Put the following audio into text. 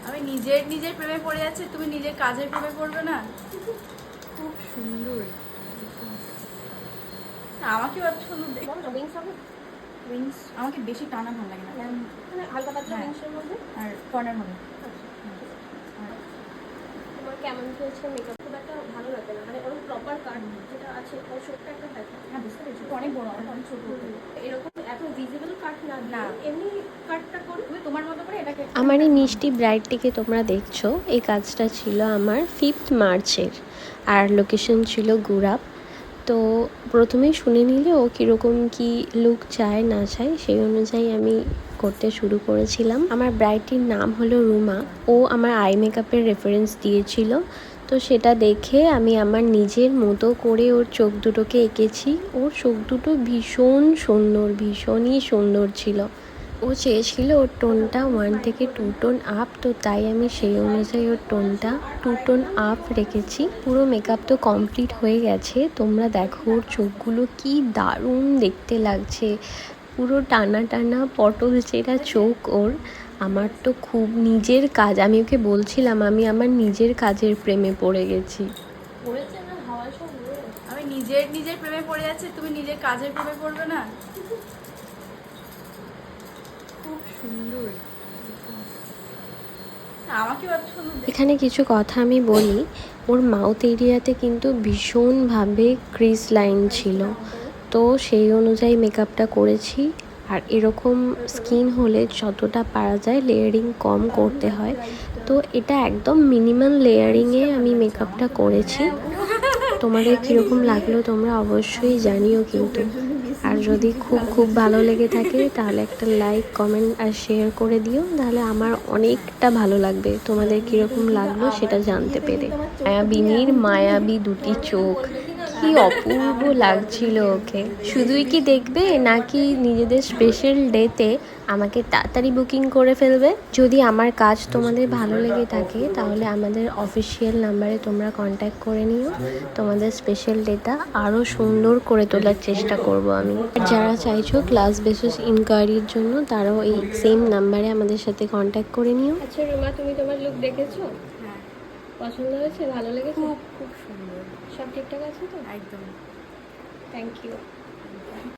আমি নিজের প্রেমে পড়ে যাচ্ছে, তুমি নিজের কাজের প্রেমে পড়বে না? খুব সুন্দর। আমাকে এত সুন্দর দেখো। উইংস আমাকে বেশি টানা ভালো লাগে না, মানে হালকা পাতলা উইংসের মধ্যে আর কর্নার হবে। তোমার কেমন হয়েছে মেকআপ? খুব একটা ভালো লাগে না, মানে ওরকম প্রপার কাট যেটা আছে ওর ছোট্ট একটা থাকে। হ্যাঁ বুঝতে পেরেছি, অনেক বড় অনেক ছোট। এরকম এত ভিজিবল কাট না, এমনি কাটটা করো তুমি তোমার মতো করে এটাকে। আমার এই মিষ্টি ব্রাইডটিকে তোমরা দেখছো, এই কাজটা ছিল আমার 5th মার্চের, আর লোকেশন ছিল গুরাপ। তো প্রথমেই শুনে নিলে ও কীরকম কী লুক চায় না চায়, সেই অনুযায়ী আমি করতে শুরু করেছিলাম। আমার ব্রাইডটির নাম হলো রুমা। ও আমার আই মেকআপের রেফারেন্স দিয়েছিল, তো সেটা দেখে আমি আমার নিজের মতো করে ওর চোখ দুটোকে এঁকেছি। ওর চোখ দুটো ভীষণ সুন্দর, ভীষণই সুন্দর ছিল। ও চেয়েছিল ওর টোনটা 1 থেকে 2 টোন আপ, তো তাই আমি সেই অনুযায়ী ওর টোনটা 2 টোন আপ রেখেছি। পুরো মেকআপ তো কমপ্লিট হয়ে গেছে, তোমরা দেখো ওর চোখগুলো কি দারুণ দেখতে লাগছে, পুরো টানা টানা পটল চেরা চোখ ওর। আমার তো খুব নিজের কাজ, আমি ওকে বলছিলাম আমি আমার নিজের কাজের প্রেমে পড়ে গেছি। আমি নিজের প্রেমে পড়ে যাচ্ছে, তুমি নিজের কাজের প্রেমে পড়বে না? খুব সুন্দর। আমাকে এত সুন্দর। এখানে কিছু কথা আমি বলি, ওর মাউথ এরিয়াতে কিন্তু ভীষণভাবে ক্রিজ লাইন ছিল, তো সেই অনুযায়ী মেকআপটা করেছি। আর এরকম স্কিন হলে যতটা পারা যায় লেয়ারিং কম করতে হয়, তো এটা একদম মিনিমাল লেয়ারিংয়ে আমি মেকআপটা করেছি। তোমাদের কীরকম লাগলো তোমরা অবশ্যই জানিও কিন্তু। আর যদি খুব ভালো লেগে থাকে তাহলে একটা লাইক, কমেন্ট আর শেয়ার করে দিও, তাহলে আমার অনেকটা ভালো লাগবে তোমাদের কীরকম লাগলো সেটা জানতে পেরে। মায়াবিনীর মায়াবী দুটি চোখ, কি অপূর্ব লাগছিল ওকে। শুধুই কি দেখবে নাকি নিজেদের স্পেশাল ডেতে আমাকে তাড়াতাড়ি বুকিং করে ফেলবে? যদি আমার কাজ তোমাদের ভালো লেগে থাকে তাহলে আমাদের অফিসিয়াল নাম্বারে তোমরা কন্ট্যাক্ট করে নিও। তোমাদের স্পেশাল ডেটা আরও সুন্দর করে তোলার চেষ্টা করব আমি। যারা চাইছো ক্লাস বেসিস ইনকোয়ারির জন্য তারাও এই সেম নাম্বারে আমাদের সাথে কন্ট্যাক্ট করে নিও। আচ্ছা রুমা, তুমি তোমার লুক দেখেছো? হ্যাঁ, পছন্দ হয়েছে? ভালো লেগেছে? খুব সুন্দর। সব ঠিকঠাক আছে তো? একদম। Thank you.